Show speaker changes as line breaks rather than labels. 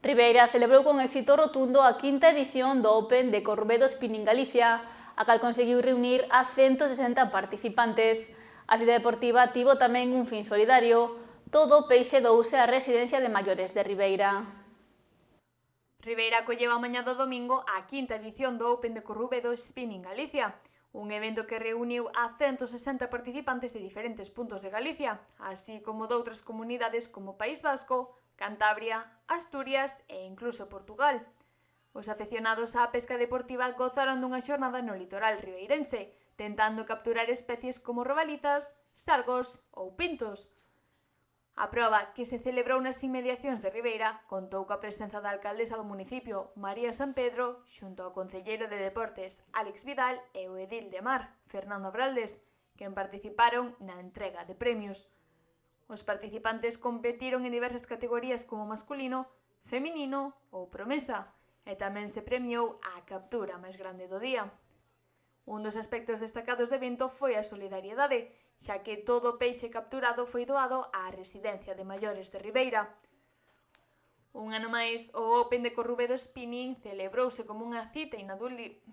Ribeira celebrou con éxito rotundo a quinta edición do Open de Corrubedo Spinning Galicia, a cal conseguiu reunir a 160 participantes. A cita deportiva tivo tamén un fin solidario. Todo peixe douse á residencia de maiores de Ribeira.
Ribeira acolleu a mañá do domingo a quinta edición do Open de Corrubedo Spinning Galicia, un evento que reuniu a 160 participantes de diferentes puntos de Galicia, así como doutras comunidades como País Vasco, Cantabria, Asturias e incluso Portugal. Os afeccionados á pesca deportiva gozaron dunha xornada no litoral ribeirense, tentando capturar especies como robalizas, sargos ou pintos. A proba, que se celebrou nas inmediacións de Ribeira, contou coa presenza da alcaldesa do municipio, María San Pedro, xunto ao concelleiro de Deportes, Álex Vidal, e o edil de Mar, Fernando Abraldes, quen participaron na entrega de premios. Os participantes competiron en diversas categorías como masculino, feminino ou promesa, e tamén se premiou a captura máis grande do día. Un dos aspectos destacados do evento foi a solidariedade, xa que todo o peixe capturado foi doado á residencia de maiores de Ribeira. Un ano máis, o Open de Corrubedo Spinning celebrouse como unha cita